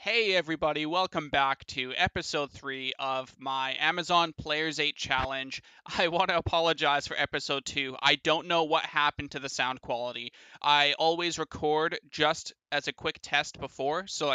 Hey everybody, welcome back to episode 3 of my Amazon Players8 challenge. I want to apologize for episode 2. I don't know what happened to the sound quality. I always record just as a quick test before, so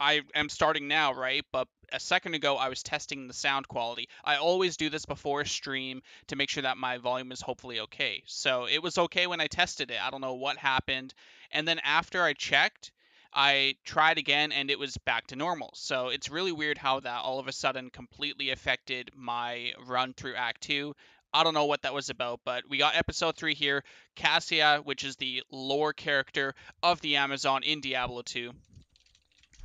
I am starting now, right? But a second ago I was testing the sound quality. I always do this before a stream to make sure that my volume is hopefully okay. So it was okay when I tested it. I don't know what happened. And then after I checked, I tried again and it was back to normal. So it's really weird how that all of a sudden completely affected my run through Act 2. I don't know what that was about, but we got episode 3 here. Cassia, which is the lore character of the Amazon in Diablo 2.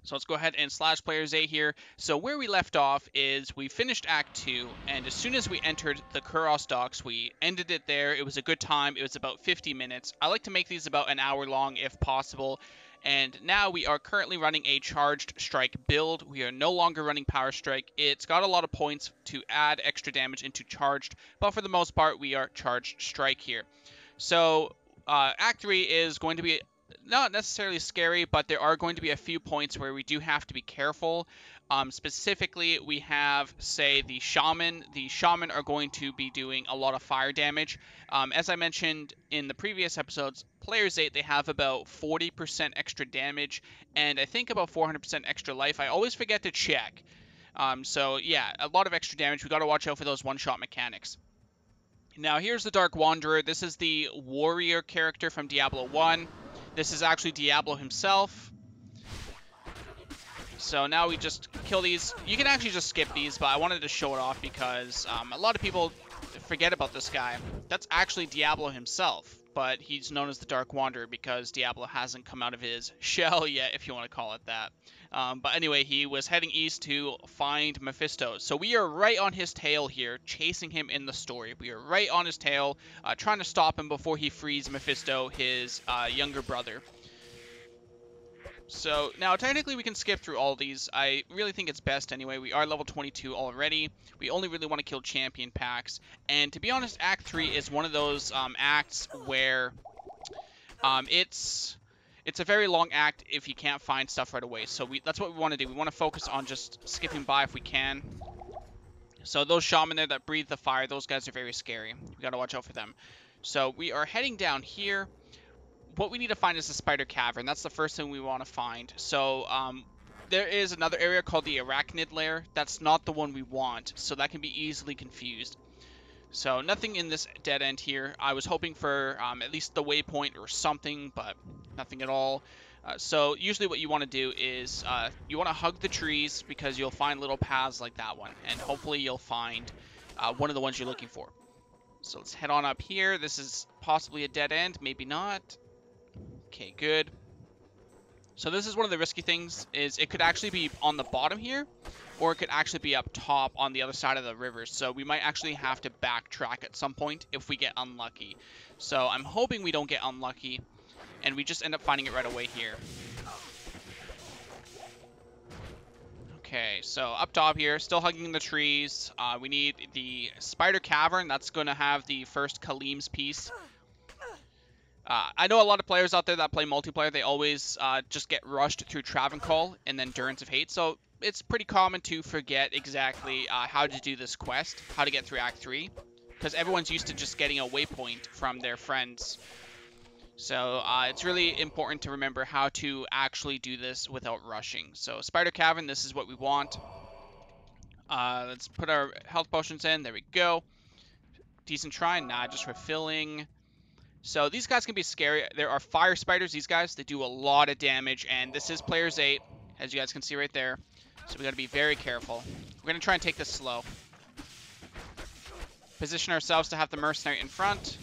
So let's go ahead and slash Players8 here. So where we left off is we finished Act 2, and as soon as we entered the Kuros docks, we ended it there. It was a good time. It was about 50 minutes. I like to make these about an hour long if possible. And now we are currently running a Charged Strike build. We are no longer running Power Strike. It's got a lot of points to add extra damage into Charged, but for the most part, we are Charged Strike here. So Act 3 is going to be not necessarily scary, but there are going to be a few points where we do have to be careful. Specifically, we have, say, the Shaman. The Shaman are going to be doing a lot of fire damage. As I mentioned in the previous episodes, Players8, they have about 40% extra damage, and I think about 400% extra life. I always forget to check. So yeah, a lot of extra damage. We got to watch out for those one-shot mechanics. Now here's the Dark Wanderer. This is the warrior character from Diablo 1. This is actually Diablo himself. So now we just kill these. You can actually just skip these, but I wanted to show it off because a lot of people forget about this guy. That's actually Diablo himself, but he's known as the Dark Wanderer because Diablo hasn't come out of his shell yet, if you want to call it that. But anyway, he was heading east to find Mephisto. So we are right on his tail here, chasing him in the story. We are right on his tail, trying to stop him before he frees Mephisto, his younger brother. So now technically we can skip through all these. I really think it's best anyway. We are level 22 already. We only really want to kill champion packs. And to be honest, Act 3 is one of those acts where it's a very long act if you can't find stuff right away. So that's what we want to do. We want to focus on just skipping by if we can. So those shaman there that breathe the fire, those guys are very scary. We got to watch out for them. So we are heading down here. What we need to find is the spider cavern. That's the first thing we want to find. So there is another area called the arachnid lair. That's not the one we want, so that can be easily confused. So nothing in this dead end here. I was hoping for at least the waypoint or something, but nothing at all. So usually what you want to do is you want to hug the trees because you'll find little paths like that one, and hopefully you'll find one of the ones you're looking for. So let's head on up here. This is possibly a dead end, maybe not. Okay, good. So this is one of the risky things, is it could actually be on the bottom here, or it could actually be up top on the other side of the river. So we might actually have to backtrack at some point if we get unlucky. So I'm hoping we don't get unlucky, and we just end up finding it right away here. Okay, so up top here, still hugging the trees. We need the spider cavern. That's going to have the first Kaleem's piece. I know a lot of players out there that play multiplayer, they always just get rushed through Travancore and then Durance of Hate, so it's pretty common to forget exactly how to do this quest, how to get through Act 3, because everyone's used to just getting a waypoint from their friends. So it's really important to remember how to actually do this without rushing. So Spider Cavern, this is what we want. Let's put our health potions in, there we go. Decent try, nah, just refilling. So these guys can be scary. There are fire spiders, these guys. They do a lot of damage, and this is Players8, as you guys can see right there. So we got to be very careful. We're going to try and take this slow. Position ourselves to have the mercenary in front.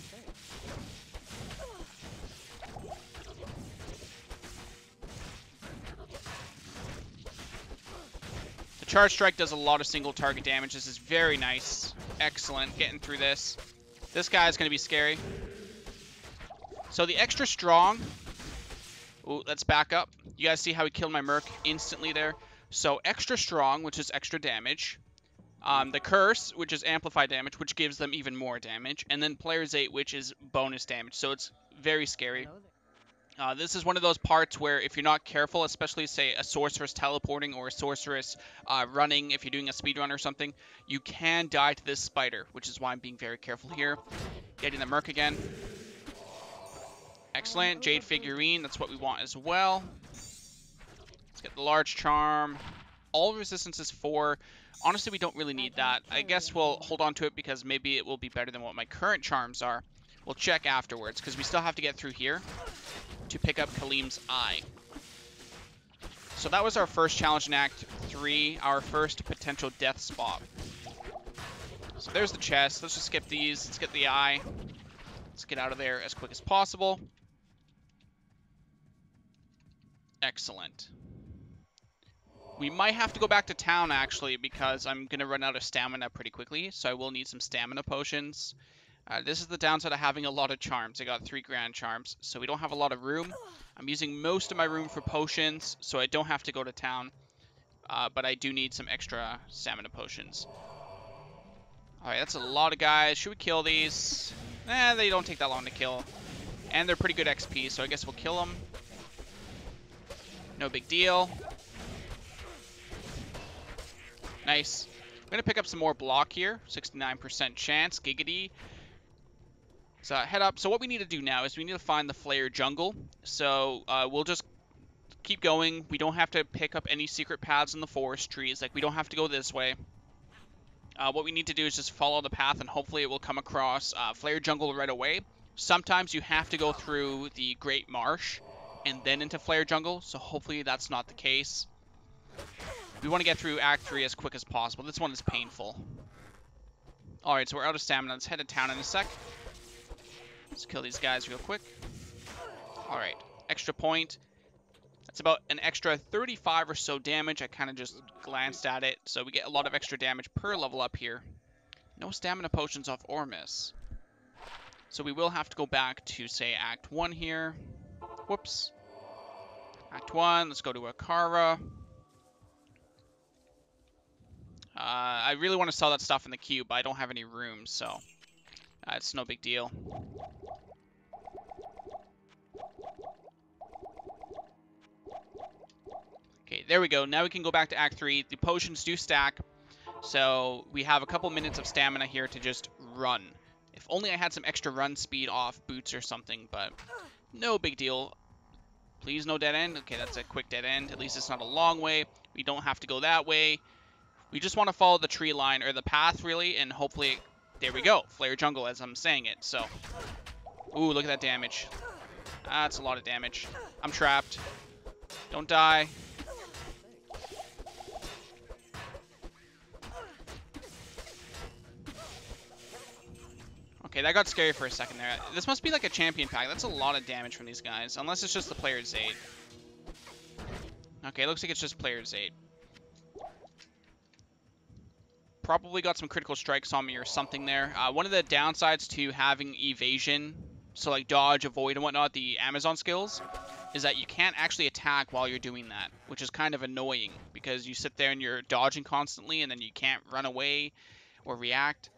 The charge strike does a lot of single target damage. This is very nice. Excellent. Getting through this. This guy is going to be scary. So the extra strong, ooh, let's back up. You guys see how he killed my merc instantly there? So extra strong, which is extra damage. The curse, which is amplified damage, which gives them even more damage. And then Players8, which is bonus damage. So it's very scary. This is one of those parts where if you're not careful, especially say a sorceress teleporting or a sorceress running, if you're doing a speed run or something, you can die to this spider, which is why I'm being very careful here. Getting the Merc again. Excellent. Jade figurine, that's what we want as well. Let's get the large charm. All resistance is 4. Honestly, we don't really need that. I guess we'll hold on to it because maybe it will be better than what my current charms are. We'll check afterwards because we still have to get through here to pick up Kalim's eye. So that was our first challenge in Act 3, our first potential death spot. So there's the chest. Let's just skip these. Let's get the eye. Let's get out of there as quick as possible. Excellent. We might have to go back to town, actually, because I'm going to run out of stamina pretty quickly, so I will need some stamina potions. This is the downside of having a lot of charms. I got 3 grand charms, so we don't have a lot of room. I'm using most of my room for potions, so I don't have to go to town, but I do need some extra stamina potions. Alright, that's a lot of guys. Should we kill these? They don't take that long to kill. And they're pretty good XP, so I guess we'll kill them. No big deal. Nice. I'm going to pick up some more block here. 69% chance. Giggity. So head up. So what we need to do now is we need to find the Flare Jungle. So we'll just keep going. We don't have to pick up any secret paths in the forest trees. Like, we don't have to go this way. What we need to do is just follow the path, and hopefully it will come across Flare Jungle right away. Sometimes you have to go through the Great Marsh and then into Flare Jungle, so hopefully that's not the case. We want to get through Act 3 as quick as possible. This one is painful. Alright, so we're out of stamina. Let's head to town in a sec. Let's kill these guys real quick. Alright, extra point. That's about an extra 35 or so damage. I kind of just glanced at it, so we get a lot of extra damage per level up here. No stamina potions off Ormus. So we will have to go back to, say, Act 1 here. Whoops. Act 1, let's go to Akara. I really want to sell that stuff in the queue, but I don't have any room, so it's no big deal. Okay, there we go. Now we can go back to Act 3. The potions do stack, so we have a couple minutes of stamina here to just run. If only I had some extra run speed off boots or something, but no big deal. Please no dead end. Okay, that's a quick dead end. At least it's not a long way. We don't have to go that way. We just want to follow the tree line, or the path, really, and hopefully... There we go. Flare Jungle, as I'm saying it, so... Ooh, look at that damage. That's a lot of damage. I'm trapped. Don't die. Okay, that got scary for a second there. This must be like a champion pack. That's a lot of damage from these guys, unless it's just the Players8. Okay, it looks like it's just Players8. Probably got some critical strikes on me or something there. One of the downsides to having evasion, so like dodge, avoid, and whatnot, the Amazon skills, is that you can't actually attack while you're doing that, which is kind of annoying because you sit there and you're dodging constantly and then you can't run away or react.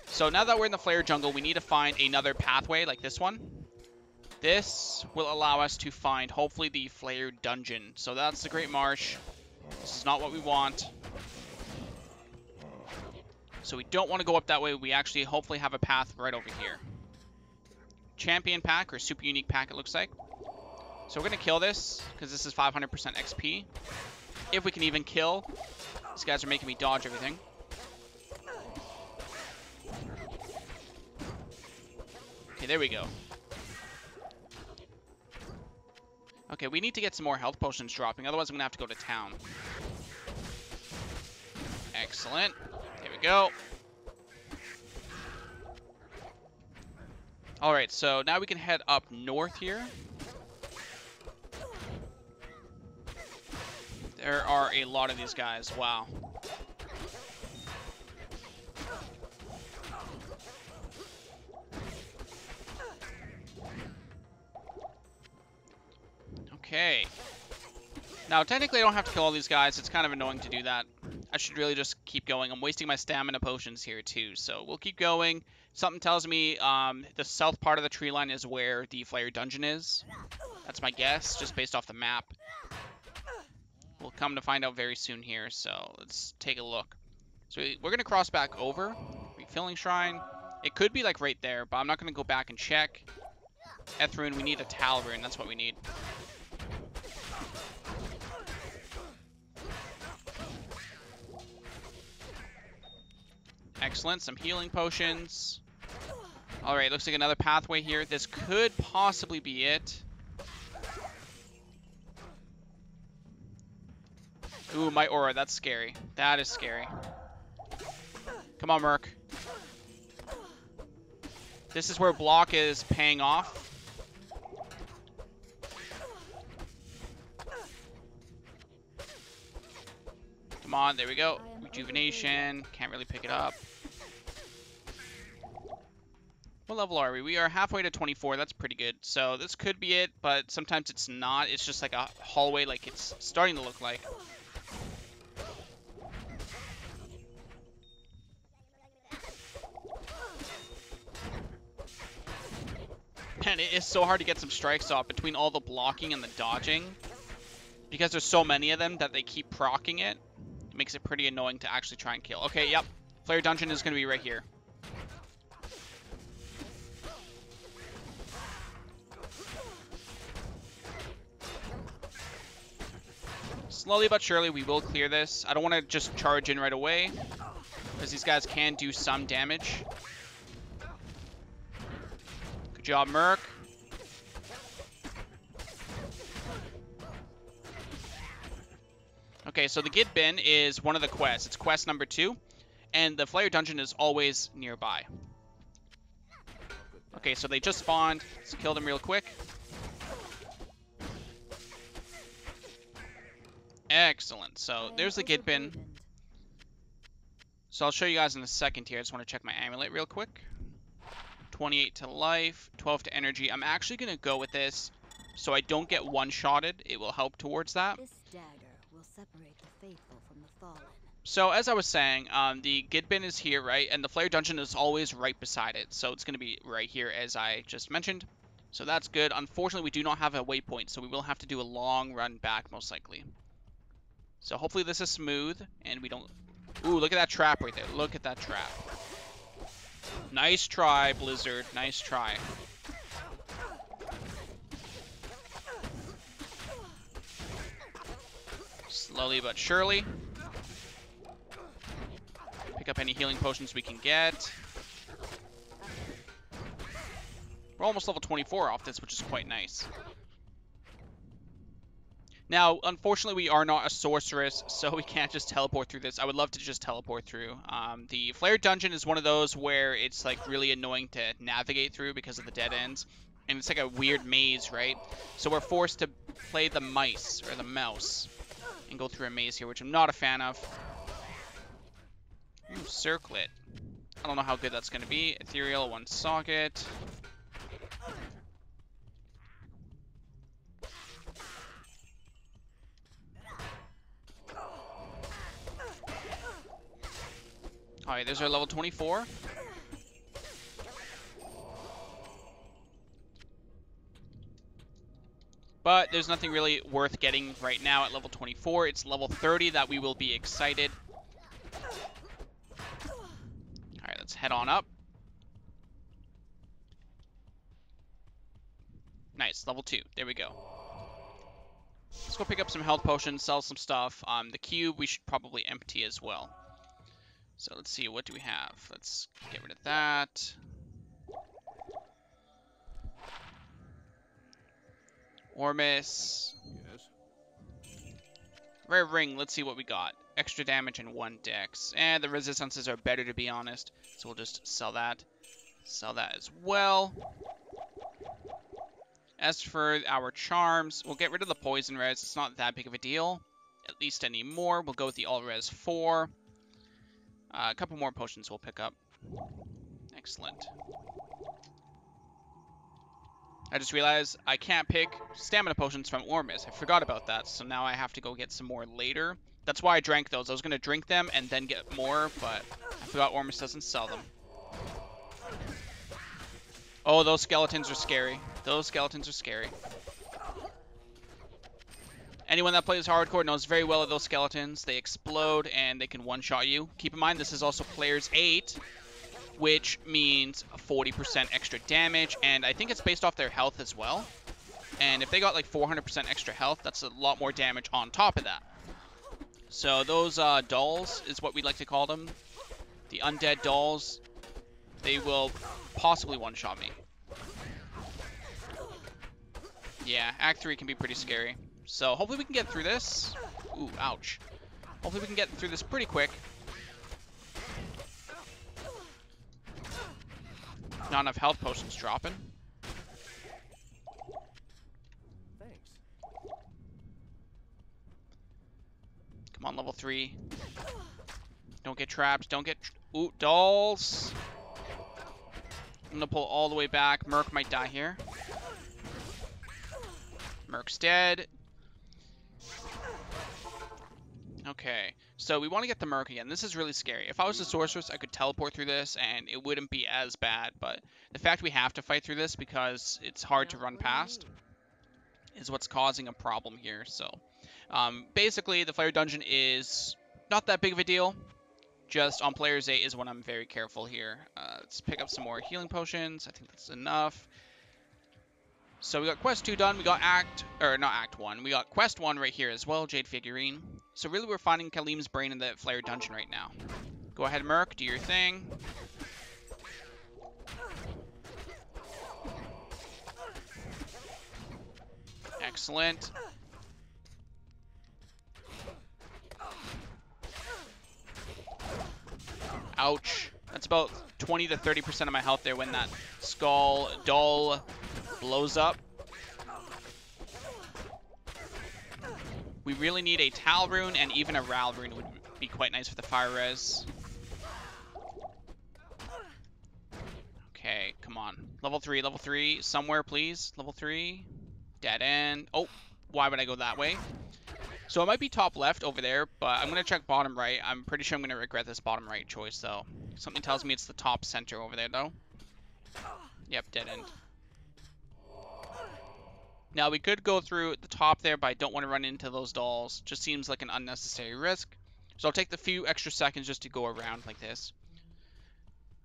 So now that we're in the Flare Jungle, we need to find another pathway like this one. This will allow us to find, hopefully, the Flare Dungeon. So that's the Great Marsh. This is not what we want. So we don't want to go up that way. We actually hopefully have a path right over here. Champion pack, or super unique pack, it looks like. So we're going to kill this, because this is 500% XP. If we can even kill. These guys are making me dodge everything. Okay, there we go. Okay, we need to get some more health potions dropping, otherwise I'm going to have to go to town. Excellent. There we go. Alright, so now we can head up north here. There are a lot of these guys. Wow. Okay. Now, technically, I don't have to kill all these guys. It's kind of annoying to do that. I should really just keep going. I'm wasting my stamina potions here, too. So we'll keep going. Something tells me the south part of the tree line is where the Flare Dungeon is. That's my guess, just based off the map. We'll come to find out very soon here, so let's take a look. So we're going to cross back over. Refilling Shrine. It could be like right there, but I'm not going to go back and check. Ethrune, we need a Tal Rune. That's what we need. Excellent. Some healing potions. Alright, looks like another pathway here. This could possibly be it. Ooh, my aura. That's scary. That is scary. Come on, Merc. This is where block is paying off. Come on, there we go. Rejuvenation. Can't really pick it up. What level are we? We are halfway to 24. That's pretty good. So this could be it, but sometimes it's not. It's just like a hallway, like it's starting to look like. Man, it is so hard to get some strikes off between all the blocking and the dodging. Because there's so many of them that they keep proccing it. It makes it pretty annoying to actually try and kill. Okay, yep. Flare Dungeon is going to be right here. Slowly but surely, we will clear this. I don't want to just charge in right away, because these guys can do some damage. Good job, Merc. Okay, so the Gid Bin is one of the quests. It's quest number 2, and the Flare Dungeon is always nearby. Okay, so they just spawned. Let's kill them real quick. Excellent. So there's the Gid Bin. So I'll show you guys in a second here. I just want to check my amulet real quick. 28 to life, 12 to energy. I'm actually going to go with this so I don't get one-shotted. It will help towards that. This dagger will separate the faithful from the fallen. So as I was saying, the Gid Bin is here, right? And the Flare Dungeon is always right beside it. So it's going to be right here as I just mentioned. So that's good. Unfortunately, we do not have a waypoint, so we will have to do a long run back most likely. So hopefully this is smooth and we don't... Ooh, look at that trap right there. Look at that trap. Nice try, Blizzard. Nice try. Slowly but surely. Pick up any healing potions we can get. We're almost level 24 off this, which is quite nice. Now, unfortunately, we are not a sorceress, so we can't just teleport through this. I would love to just teleport through. The Flare Dungeon is one of those where it's like really annoying to navigate through because of the dead ends. And it's like a weird maze, right? So we're forced to play the mice, or the mouse, and go through a maze here, which I'm not a fan of. Ooh, circlet. I don't know how good that's going to be. Ethereal, one socket. Alright, there's our level 24. But there's nothing really worth getting right now at level 24. It's level 30 that we will be excited. Alright, let's head on up. Nice, level 2. There we go. Let's go pick up some health potions, sell some stuff. The cube we should probably empty as well. So let's see, what do we have? Let's get rid of that. Ormus. Yes. Rare ring, let's see what we got. Extra damage and 1 dex. And the resistances are better, to be honest. So we'll just sell that. Sell that as well. As for our charms, we'll get rid of the poison res. It's not that big of a deal. At least anymore. We'll go with the all res 4. A couple more potions we'll pick up. Excellent. I just realized I can't pick stamina potions from Ormus. I forgot about that, so now I have to go get some more later. That's why I drank those. I was going to drink them and then get more, but I forgot Ormus doesn't sell them. Oh, those skeletons are scary. Those skeletons are scary. Anyone that plays hardcore knows very well of those skeletons. They explode and they can one-shot you. Keep in mind, this is also Players 8, which means 40% extra damage, and I think it's based off their health as well. And if they got like 400% extra health, that's a lot more damage on top of that. So those dolls is what we like to call them. The undead dolls, they will possibly one-shot me. Yeah, Act 3 can be pretty scary. So hopefully we can get through this. Ooh, ouch. Hopefully we can get through this pretty quick. Not enough health potions dropping. Thanks. Come on, level 3. Don't get trapped. Don't get... Ooh, dolls. I'm gonna pull all the way back. Merc might die here. Merc's dead. Okay, so we want to get the Merc again. This is really scary. If I was a sorceress, I could teleport through this and it wouldn't be as bad, but the fact we have to fight through this because it's hard to run past is what's causing a problem here. So basically, the Fire Dungeon is not that big of a deal. Just on Players 8 is when I'm very careful here. Let's pick up some more healing potions. I think that's enough. So we got Quest 2 done. We got not Act 1. We got Quest 1 right here as well, Jade Figurine. So really we're finding Kalim's brain in the Flare Dungeon right now. Go ahead, Merc, do your thing. Excellent. Ouch. That's about 20 to 30% of my health there when that skull doll blows up. We really need a Tal rune, and even a Ral rune would be quite nice for the fire res. Okay, come on. Level 3, somewhere please. Level 3. Dead end. Oh, why would I go that way? So it might be top left over there, but I'm going to check bottom right. I'm pretty sure I'm going to regret this bottom right choice, though. Something tells me it's the top center over there, though. Yep, dead end. Now, we could go through the top there, but I don't want to run into those dolls. Just seems like an unnecessary risk. So I'll take the few extra seconds just to go around like this.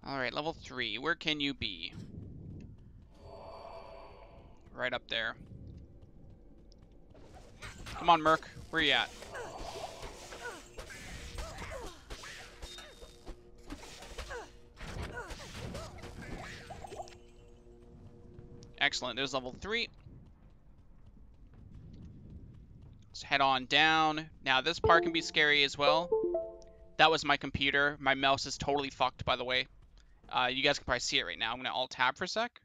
Alright, level 3. Where can you be? Right up there. Come on, Merc. Where you at? Excellent. There's level 3. Let's head on down. Now, this part can be scary as well. That was my computer. My mouse is totally fucked, by the way. You guys can probably see it right now. I'm going to Alt-Tab for a sec.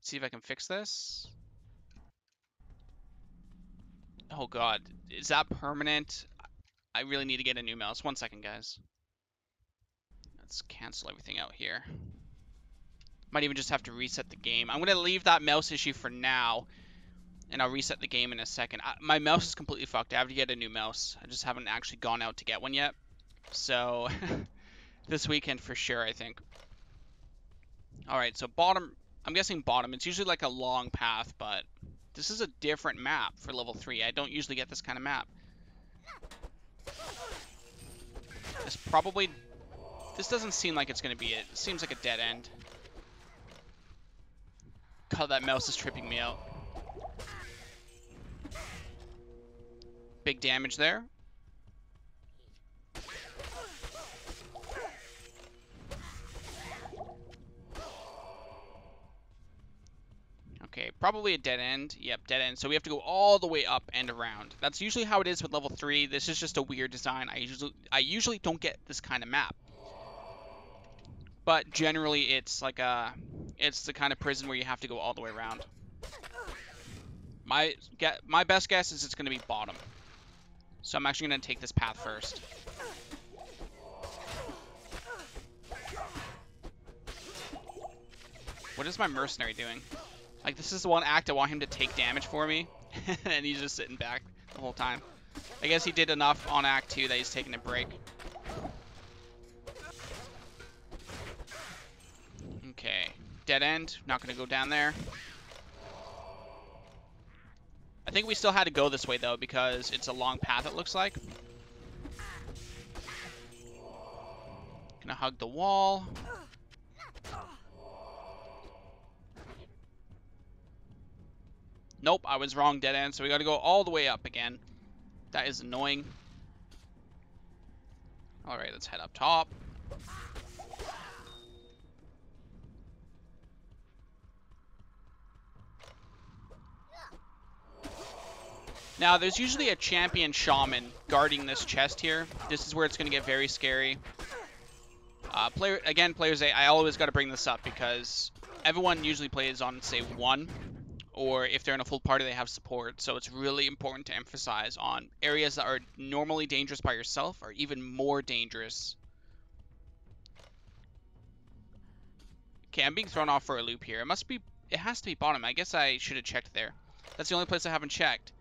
See if I can fix this. Oh, God. Is that permanent? I really need to get a new mouse. 1 second, guys. Let's cancel everything out here. Might even just have to reset the game. I'm going to leave that mouse issue for now. And I'll reset the game in a second. My mouse is completely fucked. I have to get a new mouse. I just haven't actually gone out to get one yet. So, this weekend for sure, I think. Alright, so bottom. I'm guessing bottom. It's usually like a long path, but this is a different map for level 3. I don't usually get this kind of map. This doesn't seem like it's going to be it. It seems like a dead end. God, that mouse is tripping me out. Big damage there. Okay, probably a dead end. Yep, dead end. So we have to go all the way up and around. That's usually how it is with level 3. This is just a weird design. I usually don't get this kind of map. But generally it's like it's the kind of prison where you have to go all the way around. My best guess is it's going to be bottom. So I'm actually going to take this path first. What is my mercenary doing? Like, this is the one act I want him to take damage for me. And he's just sitting back the whole time. I guess he did enough on Act 2 that he's taking a break. Okay. Dead end. Not going to go down there. I think we still had to go this way, though, because it's a long path, it looks like. Gonna hug the wall. Nope, I was wrong, dead end, so we gotta go all the way up again. That is annoying. Alright, let's head up top. Now, there's usually a champion shaman guarding this chest here. This is where it's going to get very scary. Players8, I always got to bring this up because everyone usually plays on, say, 1. Or if they're in a full party, they have support. So it's really important to emphasize on areas that are normally dangerous by yourself are even more dangerous. Okay, I'm being thrown off for a loop here. It has to be bottom. I guess I should have checked there. That's the only place I haven't checked.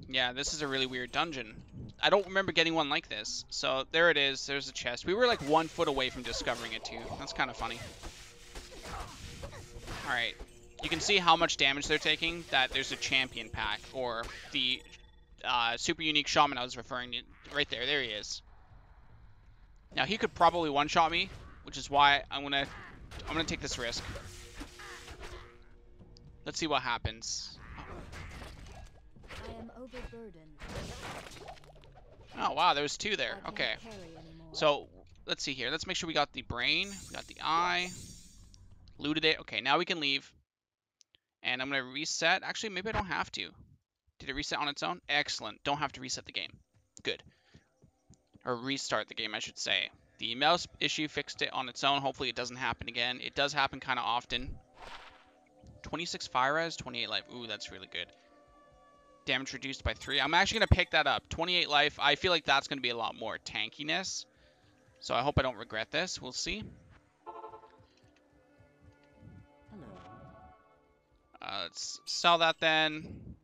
Yeah, this is a really weird dungeon. I don't remember getting one like this. So there it is. There's a chest. We were like 1 foot away from discovering it too. That's kind of funny. Alright. You can see how much damage they're taking. That there's a champion pack. Or the super unique shaman I was referring to. Right there. There he is. Now he could probably one-shot me. Which is why I'm gonna take this risk. Let's see what happens. I am overburdened. Oh, wow, there's 2 there. Okay. So, let's see here. Let's make sure we got the brain. We got the eye. Looted it. Okay, now we can leave. And I'm going to reset. Actually, maybe I don't have to. Did it reset on its own? Excellent. Don't have to reset the game. Good. Or restart the game, I should say. The mouse issue fixed it on its own. Hopefully it doesn't happen again. It does happen kind of often. 26 fire res, 28 life. Ooh, that's really good. Damage reduced by 3. I'm actually going to pick that up. 28 life. I feel like that's going to be a lot more tankiness. So I hope I don't regret this. We'll see. Let's sell that then.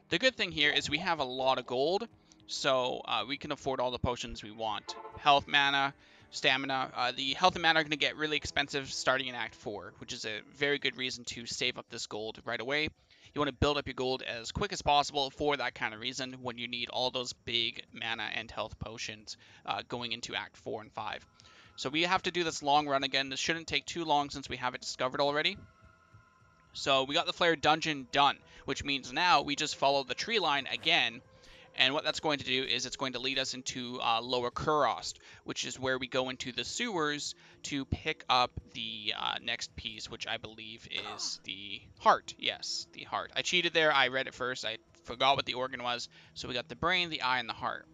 The good thing here is we have a lot of gold. So we can afford all the potions we want. Health, mana, stamina. The health and mana are going to get really expensive starting in Act 4, which is a very good reason to save up this gold right away. You want to build up your gold as quick as possible for that kind of reason when you need all those big mana and health potions going into Act 4 and 5. So we have to do this long run again. This shouldn't take too long since we have it discovered already. So we got the Flare dungeon done, which means now we just follow the tree line again. And what that's going to do is it's going to lead us into Lower Kurast, which is where we go into the sewers to pick up the next piece, which I believe is the heart. Yes, the heart. I cheated there. I read it first. I forgot what the organ was. So we got the brain, the eye, and the heart.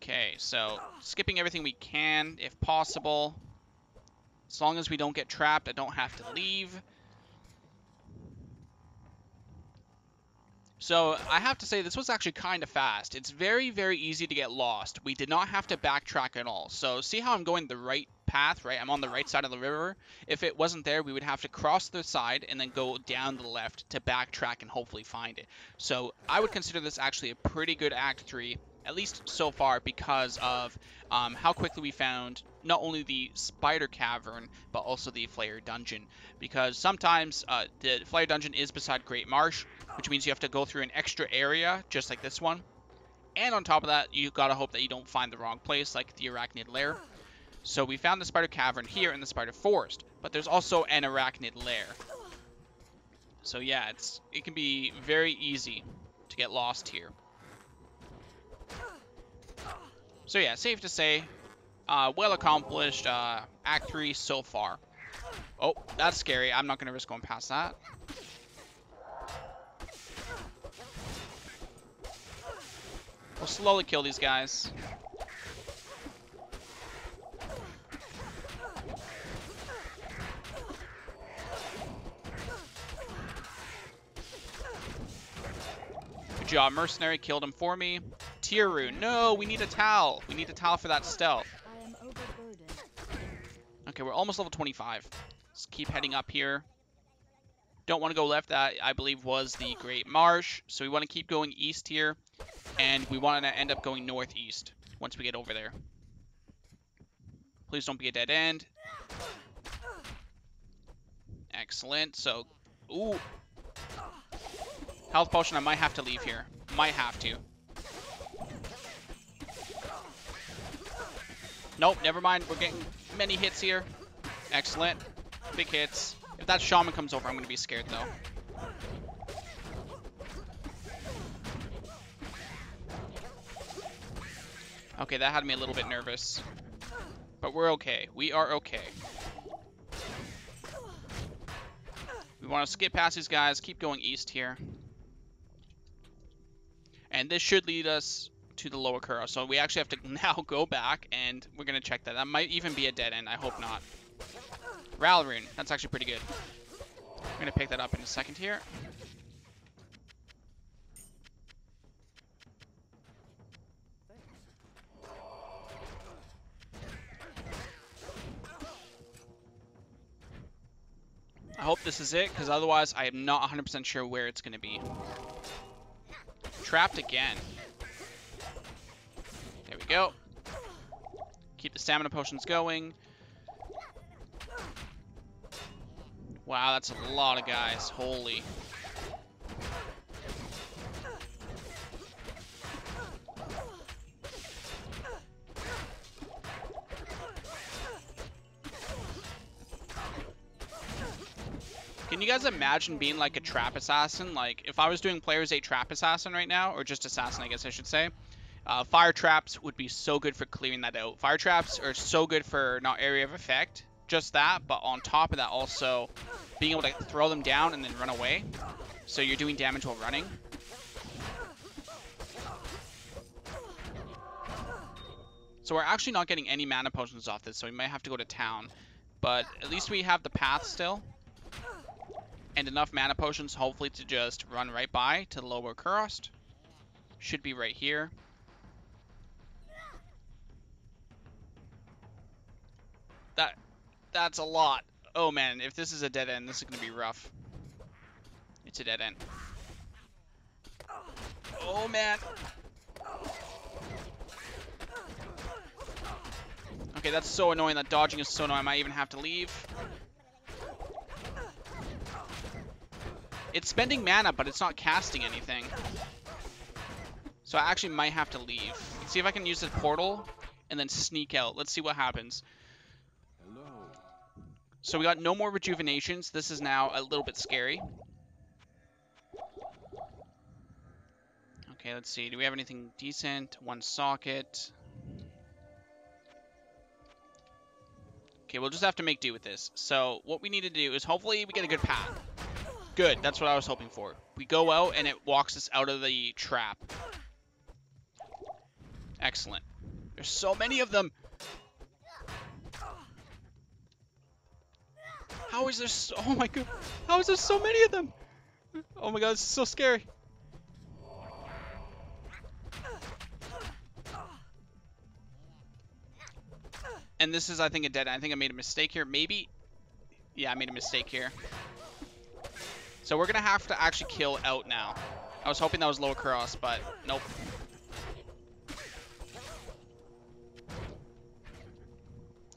Okay, so skipping everything we can, if possible. As long as we don't get trapped, I don't have to leave. So I have to say this was actually kind of fast. It's very, very easy to get lost. We did not have to backtrack at all. So see how I'm going the right path, right? I'm on the right side of the river. If it wasn't there, we would have to cross the side and then go down the left to backtrack and hopefully find it. So I would consider this actually a pretty good Act 3, at least so far, because of how quickly we found not only the spider cavern, but also the Flare dungeon. Because sometimes the Flare dungeon is beside Great Marsh, which means you have to go through an extra area, just like this one. And on top of that, you gotta hope that you don't find the wrong place, like the arachnid lair. So we found the spider cavern here in the spider forest, but there's also an arachnid lair. So yeah, it can be very easy to get lost here. So yeah, safe to say, well accomplished, Act 3 so far. Oh, that's scary. I'm not going to risk going past that. We'll slowly kill these guys. Good job, mercenary. Killed him for me. Tier rune. No, we need a towel. We need a towel for that stealth. I am overburdened. Okay, we're almost level 25. Let's keep heading up here. Don't want to go left. That, I believe, was the Great Marsh. So we want to keep going east here. And we want to end up going northeast once we get over there. Please don't be a dead end. Excellent. So, ooh. Health potion, I might have to leave here. Might have to. Nope, never mind. We're getting many hits here. Excellent. Big hits. If that shaman comes over, I'm going to be scared, though. Okay, that had me a little bit nervous. But we're okay. We are okay. We want to skip past these guys, keep going east here. And this should lead us to the lower Kura. So we actually have to now go back, and we're going to check that. That might even be a dead end. I hope not. Ralrune. That's actually pretty good. I'm going to pick that up in a second here. I hope this is it, because otherwise I am not 100% sure where it's going to be. Trapped again. There we go. Keep the stamina potions going. Wow, that's a lot of guys. Holy. Can you guys imagine being like a trap assassin? Like, if I was doing Players 8 trap assassin right now, or just assassin, I guess I should say, fire traps would be so good for clearing that out. Fire traps are so good for not area of effect, just that, but on top of that also being able to throw them down and then run away. So you're doing damage while running. So we're actually not getting any mana potions off this, so we might have to go to town. But at least we have the path still. And enough mana potions, hopefully, to just run right by to the lower Kurast. Should be right here. That's a lot. Oh man, if this is a dead end, this is gonna be rough. It's a dead end. Oh man. Okay, that's so annoying. That dodging is so annoying. I might even have to leave. It's spending mana, but it's not casting anything. So I actually might have to leave. Let's see if I can use the portal and then sneak out. Let's see what happens. Hello. So we got no more rejuvenations. This is now a little bit scary. Okay, let's see. Do we have anything decent? One socket. Okay, we'll just have to make do with this. So what we need to do is hopefully we get a good path. Good, that's what I was hoping for. We go out and it walks us out of the trap. Excellent. There's so many of them. How is there so... Oh my god. How is there so many of them? Oh my god, this is so scary. And this is, I think, a dead end. I think I made a mistake here. Maybe. Yeah, I made a mistake here. So we're going to have to actually kill out now. I was hoping that was lower cross, but nope.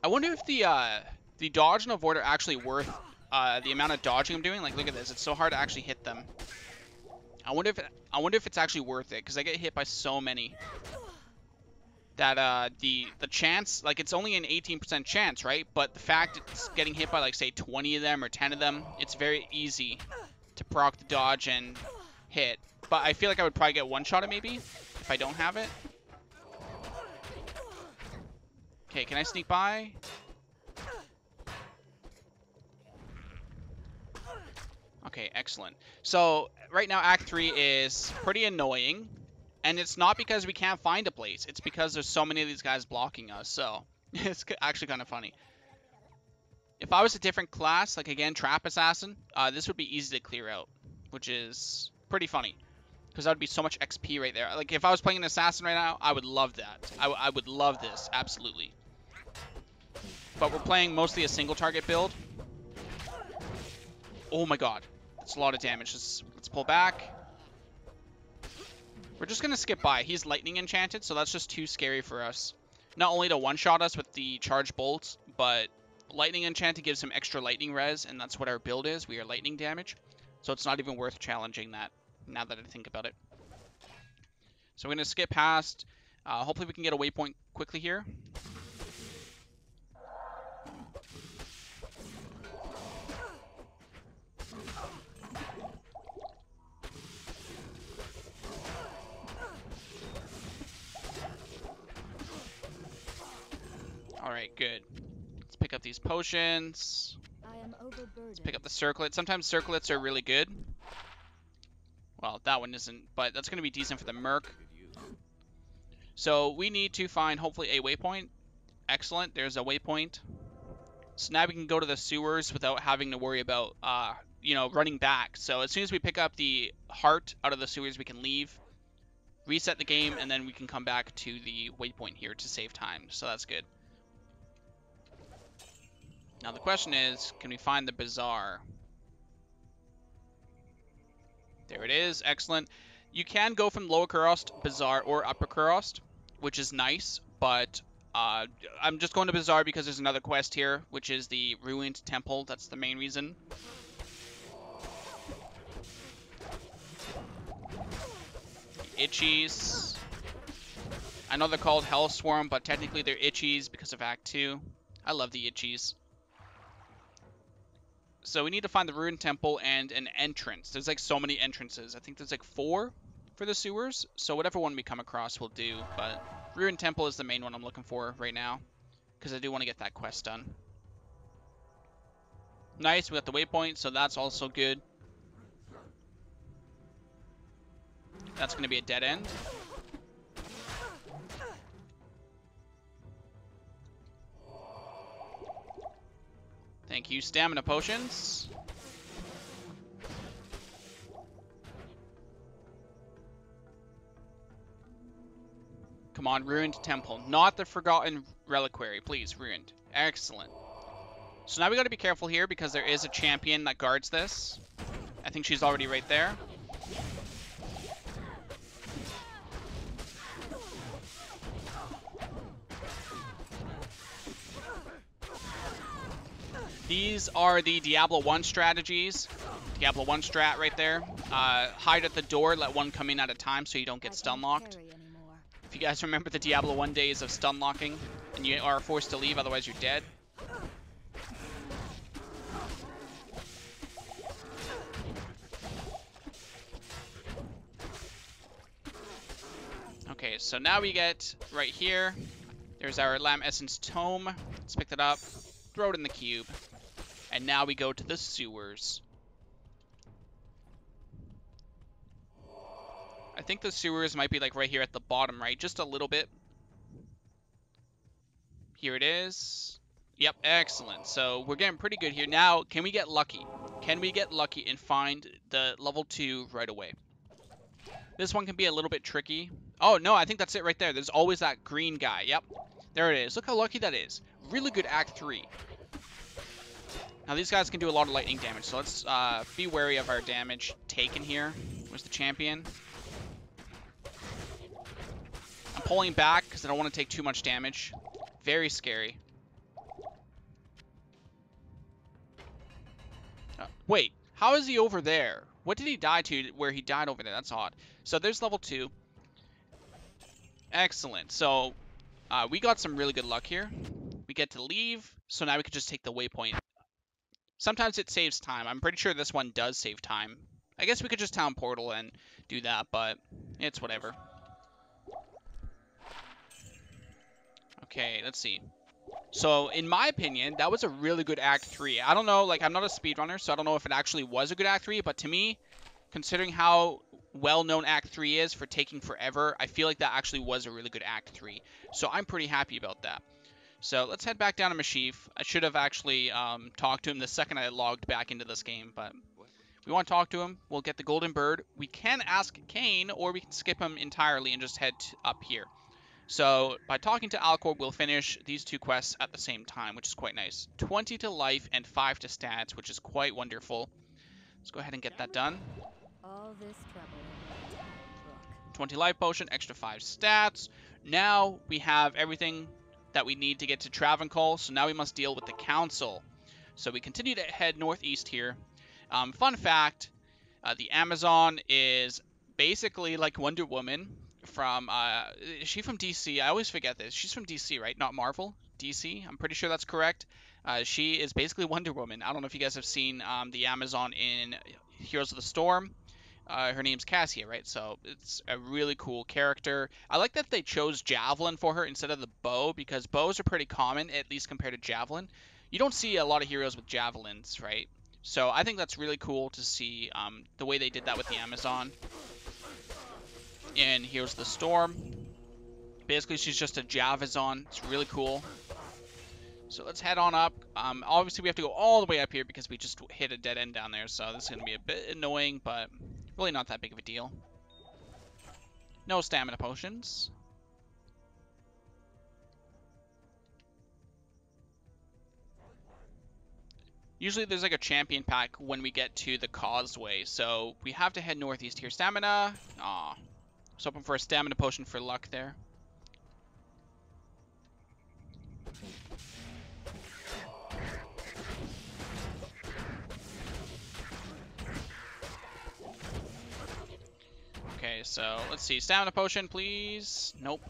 I wonder if the dodge and avoid are actually worth the amount of dodging I'm doing. Like, look at this. It's so hard to actually hit them. I wonder if it's actually worth it, because I get hit by so many. That the chance, like, it's only an 18% chance, right? But the fact it's getting hit by, like, say 20 of them or 10 of them, it's very easy to proc the dodge and hit. But I feel like I would probably get one shot it maybe if I don't have it. Okay, can I sneak by? Okay, excellent. So right now Act 3 is pretty annoying. And it's not because we can't find a place. It's because there's so many of these guys blocking us. So it's actually kind of funny. If I was a different class, like again, Trap Assassin, this would be easy to clear out, which is pretty funny. Because that would be so much XP right there. Like if I was playing an Assassin right now, I would love that. I would love this, absolutely. But we're playing mostly a single target build. Oh my god. That's a lot of damage. Let's pull back. We're just going to skip by. He's lightning enchanted, so that's just too scary for us. Not only to one-shot us with the charged bolts, but lightning enchanted gives him extra lightning res, and that's what our build is. We are lightning damage. So it's not even worth challenging that, now that I think about it. So we're going to skip past. Hopefully we can get a waypoint quickly here. Alright, good. Let's pick up these potions. I am overburdened. Let's pick up the circlet. Sometimes circlets are really good. Well, that one isn't, but that's going to be decent for the Merc. So we need to find, hopefully, a waypoint. Excellent, there's a waypoint. So now we can go to the sewers without having to worry about, you know, running back. So as soon as we pick up the heart out of the sewers, we can leave, reset the game, and then we can come back to the waypoint here to save time. So that's good. Now the question is, can we find the bazaar? There it is, excellent. You can go from Lower Kurast, Bazaar, or Upper Kurast, which is nice, but I'm just going to Bazaar because there's another quest here, which is the Ruined Temple. That's the main reason. Itchies. I know they're called Hellswarm, but technically they're Itchies because of Act 2. I love the Itchies. So we need to find the Ruined Temple and an entrance. There's like so many entrances. I think there's like 4 for the sewers. So whatever one we come across will do. But Ruined Temple is the main one I'm looking for right now, because I do want to get that quest done. Nice, we got the waypoint, so that's also good. That's going to be a dead end. Thank you, stamina potions. Come on, Ruined Temple. Not the Forgotten Reliquary. Please, Ruined. Excellent. So now we got to be careful here because there is a champion that guards this. I think she's already right there. These are the Diablo 1 strategies. Diablo 1 strat right there. Hide at the door, let one come in at a time so you don't get stun locked. If you guys remember the Diablo 1 days of stun locking, and you are forced to leave, otherwise you're dead. Okay, so now we get right here. There's our Lamb Essence Tome. Let's pick that up, throw it in the cube. And now we go to the sewers. I think the sewers might be like right here at the bottom, right? Just a little bit. Here it is. Yep, excellent. So we're getting pretty good here. Now, can we get lucky? Can we get lucky and find the level 2 right away? This one can be a little bit tricky. Oh, no, I think that's it right there. There's always that green guy. Yep, there it is. Look how lucky that is. Really good Act 3. Now, these guys can do a lot of lightning damage, so let's be wary of our damage taken here. Where's the champion? I'm pulling back because I don't want to take too much damage. Very scary. Wait, how is he over there? What did he die to where he died over there? That's odd. So there's level 2. Excellent. So we got some really good luck here. We get to leave, so now we can just take the waypoint. Sometimes it saves time. I'm pretty sure this one does save time. I guess we could just town portal and do that, but it's whatever. Okay, let's see. So, in my opinion, that was a really good Act 3. I don't know, like, I'm not a speedrunner, so I don't know if it actually was a good Act 3, but to me, considering how well-known Act 3 is for taking forever, I feel like that actually was a really good Act 3. So, I'm pretty happy about that. So, let's head back down to Mashif. I should have actually talked to him the second I logged back into this game, but we want to talk to him. We'll get the Golden Bird. We can ask Kane, or we can skip him entirely and just head up here. So, by talking to Alcor, we'll finish these 2 quests at the same time, which is quite nice. 20 to life and 5 to stats, which is quite wonderful. Let's go ahead and get that done. All this trouble over a tiny 20 life potion, extra 5 stats. Now we have everything that we need to get to Travancore, so now we must deal with the council. So we continue to head northeast here. Fun fact, the Amazon is basically like Wonder Woman from, is she from DC? I always forget this. She's from DC, right? Not Marvel? DC? I'm pretty sure that's correct. She is basically Wonder Woman. I don't know if you guys have seen the Amazon in Heroes of the Storm. Her name's Cassia, right? So it's a really cool character. I like that they chose Javelin for her instead of the bow, because bows are pretty common, at least compared to Javelin. You don't see a lot of heroes with Javelins, right? So I think that's really cool to see the way they did that with the Amazon in Heroes of the Storm. Basically, she's just a Javazon. It's really cool. So let's head on up. Obviously, we have to go all the way up here because we just hit a dead end down there. So this is going to be a bit annoying, but really not that big of a deal. No stamina potions. Usually there's like a champion pack when we get to the causeway. So we have to head northeast here. Stamina. Aw. I was hoping for a stamina potion for luck there. Okay, so let's see. Stamina potion, please. Nope.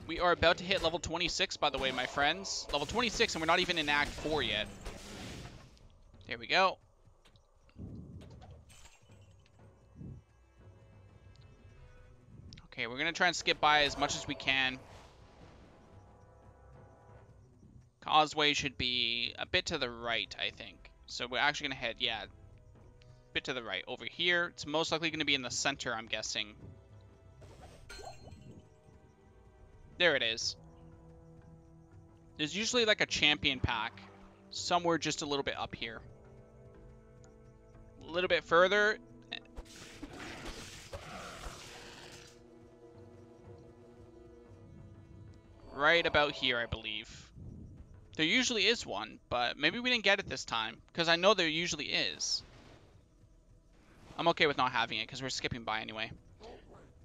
We are about to hit level 26, by the way, my friends. Level 26, and we're not even in Act 4 yet. There we go. Okay, we're going to try and skip by as much as we can. Causeway should be a bit to the right, I think. So we're actually going to head, yeah, a bit to the right. Over here, it's most likely going to be in the center, I'm guessing. There it is. There's usually like a champion pack somewhere just a little bit up here. A little bit further. Right about here, I believe. There usually is one, but maybe we didn't get it this time, because I know there usually is. I'm okay with not having it, because we're skipping by anyway.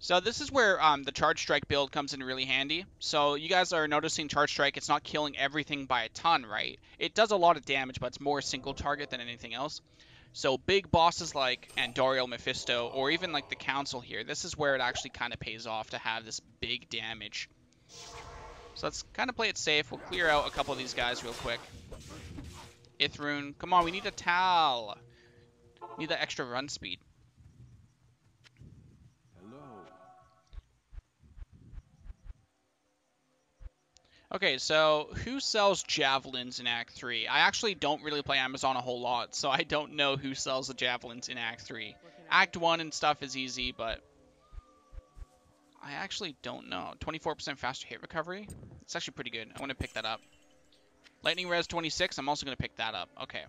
So this is where the Charge Strike build comes in really handy. So you guys are noticing Charge Strike, it's not killing everything by a ton, right? It does a lot of damage, but it's more single target than anything else. So big bosses like Andoriel, Mephisto, or even like the Council here, this is where it actually kind of pays off to have this big damage. So let's kind of play it safe. We'll clear out a couple of these guys real quick. Ithrun, come on, we need a Tal. Need that extra run speed. Okay, so who sells javelins in Act 3? I actually don't really play Amazon a whole lot, so I don't know who sells the javelins in Act 3. Act 1 and stuff is easy, but I actually don't know. 24% faster hit recovery? It's actually pretty good. I want to pick that up. Lightning Res 26, I'm also going to pick that up. Okay.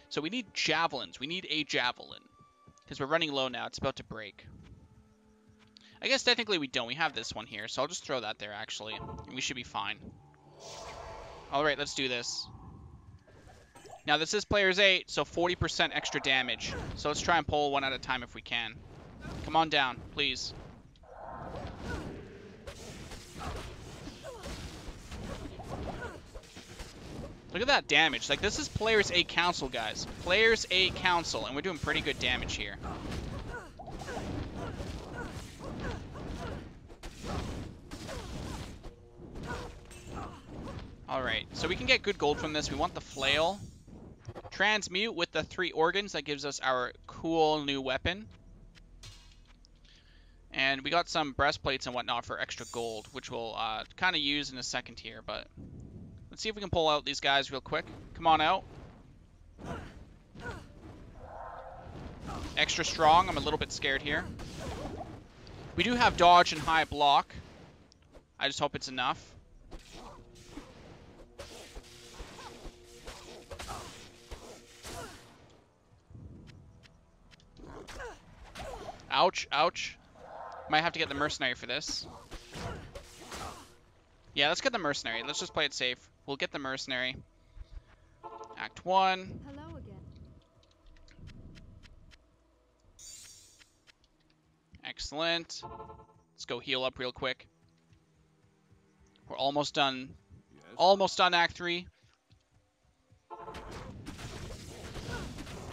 So we need javelins. We need a javelin. Because we're running low now. It's about to break. I guess technically we don't. We have this one here, so I'll just throw that there, actually. And we should be fine. Alright, let's do this. Now, this is Players 8, so 40% extra damage. So let's try and pull one at a time if we can. Come on down, please. Look at that damage. Like, this is Players 8 Council, guys. Players 8 Council, and we're doing pretty good damage here. Alright, so we can get good gold from this. We want the flail. Transmute with the 3 organs. That gives us our cool new weapon. And we got some breastplates and whatnot for extra gold, which we'll kind of use in a second here. But let's see if we can pull out these guys real quick. Come on out. Extra strong. I'm a little bit scared here. We do have dodge and high block. I just hope it's enough. Ouch, ouch. Might have to get the mercenary for this. Yeah, let's get the mercenary. Let's just play it safe. We'll get the mercenary. Act 1. Hello again. Excellent. Let's go heal up real quick. We're almost done. Yes. Almost done Act 3.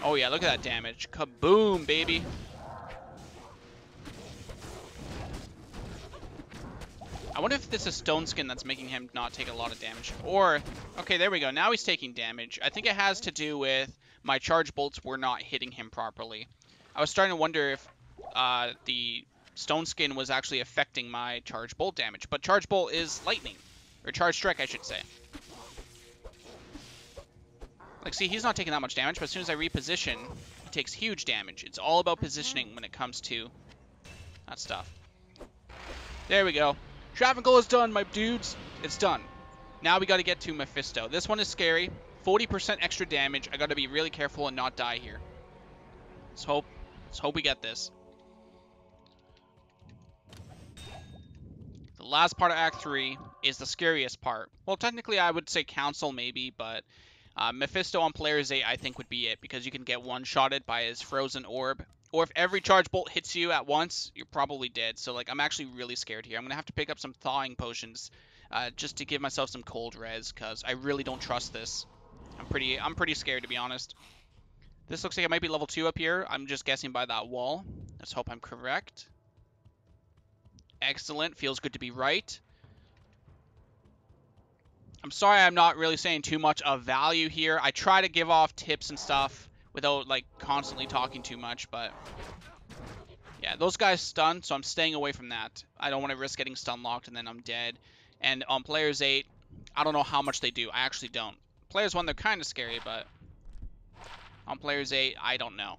Oh yeah, look at that damage. Kaboom, baby. I wonder if this is Stone Skin that's making him not take a lot of damage. Or, okay, there we go. Now he's taking damage. I think it has to do with my charge bolts were not hitting him properly. I was starting to wonder if the Stone Skin was actually affecting my charge bolt damage. But charge bolt is lightning. Or charge strike, I should say. Like, see, he's not taking that much damage, but as soon as I reposition, he takes huge damage. It's all about positioning when it comes to that stuff. There we go. Travancore is done, my dudes. It's done. Now we got to get to Mephisto. This one is scary. 40% extra damage. I got to be really careful and not die here. Let's hope we get this. The last part of Act 3 is the scariest part. Well, technically I would say Council maybe, but Mephisto on Players 8 I think would be it, because you can get one-shotted by his frozen orb. Or if every charge bolt hits you at once, you're probably dead. So, like, I'm actually really scared here. I'm going to have to pick up some thawing potions just to give myself some cold res, because I really don't trust this. I'm pretty scared, to be honest. This looks like it might be level 2 up here. I'm just guessing by that wall. Let's hope I'm correct. Excellent. Feels good to be right. I'm sorry I'm not really saying too much of value here. I try to give off tips and stuff without, like, constantly talking too much, but yeah, those guys stun, so I'm staying away from that. I don't want to risk getting stun locked and then I'm dead. And on Players 8, I don't know how much they do. I actually don't. Players 1, they're kind of scary, but on Players 8, I don't know.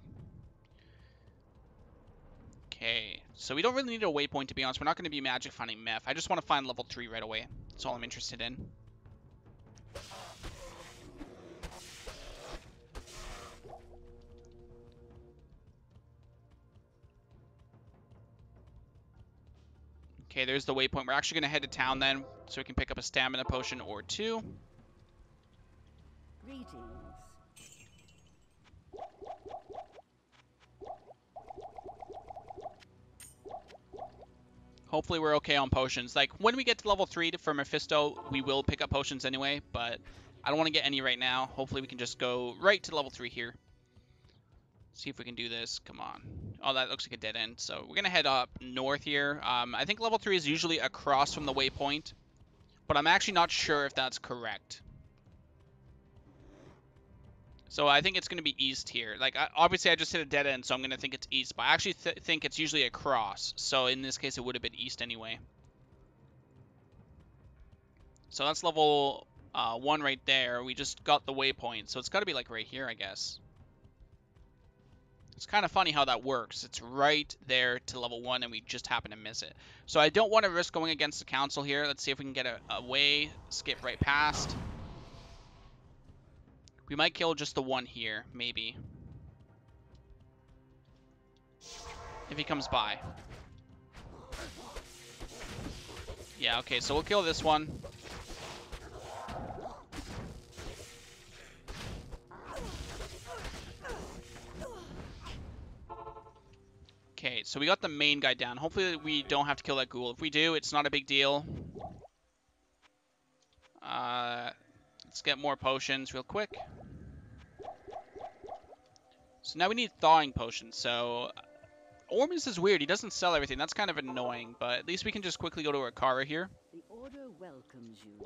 Okay, so we don't really need a waypoint, to be honest. We're not going to be magic finding Meph. I just want to find level 3 right away. That's all I'm interested in. Okay, there's the waypoint. We're actually going to head to town then, so we can pick up a stamina potion or 2. Greetings. Hopefully we're okay on potions. Like, when we get to level 3 for Mephisto, we will pick up potions anyway, but I don't want to get any right now. Hopefully we can just go right to level 3 here. See if we can do this. Come on. Oh, that looks like a dead end. So we're going to head up north here. I think level 3 is usually across from the waypoint, but I'm actually not sure if that's correct. So I think it's going to be east here. Like, obviously I just hit a dead end, so I'm going to think it's east, but I actually think it's usually across. So in this case, it would have been east anyway. So that's level 1 right there. We just got the waypoint, so it's got to be like right here, I guess. It's kind of funny how that works. It's right there to level 1 and we just happen to miss it. So I don't want to risk going against the council here. Let's see if we can get a way, skip right past. We might kill just the one here, maybe. If he comes by. Yeah, okay, so we'll kill this one. Okay, so we got the main guy down. Hopefully we don't have to kill that ghoul. If we do, it's not a big deal. Let's get more potions real quick. So now we need thawing potions. So Ormus is weird. He doesn't sell everything. That's kind of annoying, but at least we can just quickly go to Akara here. The order welcomes you.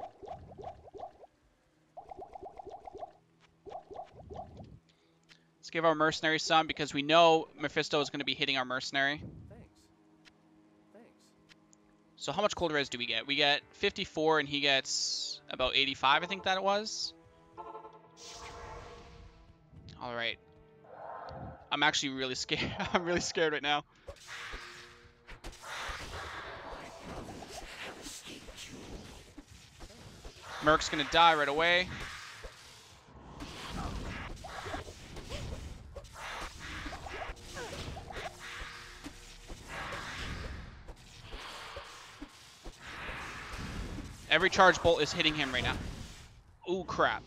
Let's give our mercenary some, because we know Mephisto is going to be hitting our mercenary. Thanks. Thanks. So how much cold res do we get? We get 54 and he gets about 85, I think that it was. Alright. I'm actually really scared. I'm really scared right now. Merc's gonna die right away. Every charge bolt is hitting him right now. Ooh, crap.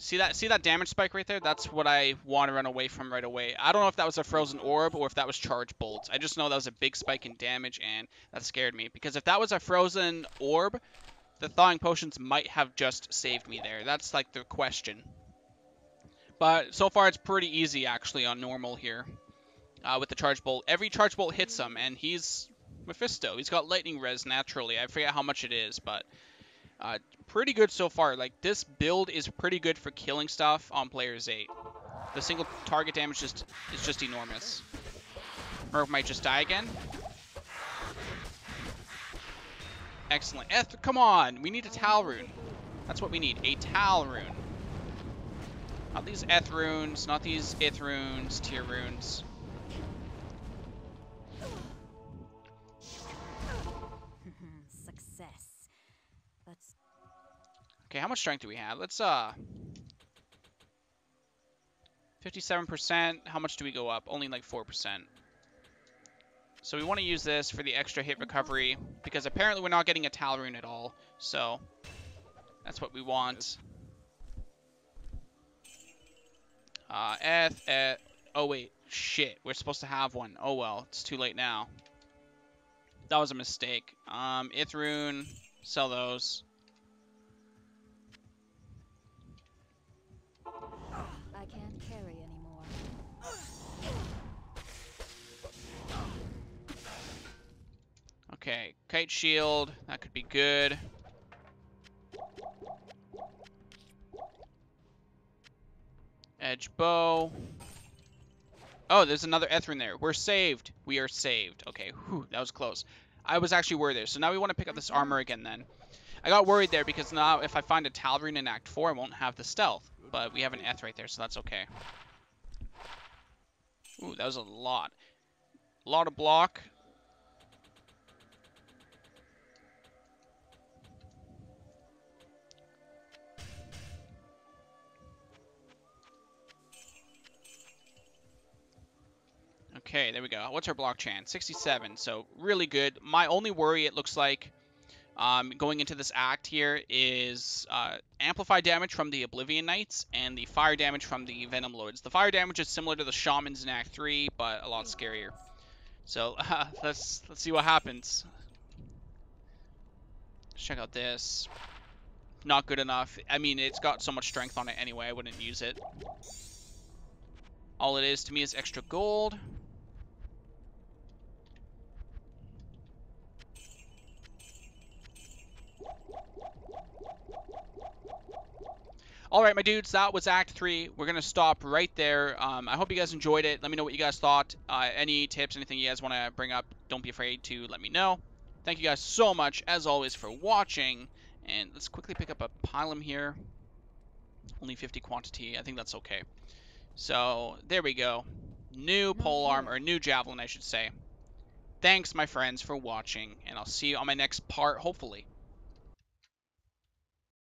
See that damage spike right there? That's what I want to run away from right away. I don't know if that was a frozen orb or if that was charge bolts. I just know that was a big spike in damage, and that scared me. Because if that was a frozen orb, the thawing potions might have just saved me there. That's like the question. But so far it's pretty easy actually on normal here. With the charge bolt. Every charge bolt hits him, and he's Mephisto. He's got lightning res naturally. I forget how much it is, but pretty good so far. Like, this build is pretty good for killing stuff on Players8. The single target damage is just enormous. Merc might just die again. Excellent. Come on! We need a Tal rune. That's what we need. A Tal rune. Not these Eth runes, not these Ith runes, tier runes. Success. That's Okay, how much strength do we have? Let's 57%. How much do we go up? Only like 4%. So we want to use this for the extra hit recovery, because apparently we're not getting a Tal rune at all. So that's what we want. Oh wait, shit. We're supposed to have one. Oh well, it's too late now. That was a mistake. Ith rune, sell those. I can't carry anymore. Okay, kite shield. That could be good. Edge bow. Oh, there's another Ethrine there. We're saved. We are saved. Okay, whew, that was close. I was actually worried there. So now we want to pick up this armor again then. I got worried there because now if I find a Tal rune in Act 4, I won't have the stealth. But we have an Eth right there, so that's okay. Ooh, that was a lot. A lot of block. Okay, there we go. What's our block chance? 67, so really good. My only worry, it looks like, going into this act here is amplified damage from the Oblivion Knights and the fire damage from the Venom Lords. The fire damage is similar to the Shamans in Act 3, but a lot scarier. So let's see what happens. Let's check out this. Not good enough. I mean, it's got so much strength on it anyway, I wouldn't use it. All it is to me is extra gold. All right, my dudes, that was Act 3. We're going to stop right there. I hope you guys enjoyed it. Let me know what you guys thought. Any tips, anything you guys want to bring up, don't be afraid to let me know. Thank you guys so much, as always, for watching. And let's quickly pick up a Pilum here. Only 50 quantity. I think that's okay. So, there we go. New polearm, or new javelin, I should say. Thanks, my friends, for watching. And I'll see you on my next part, hopefully.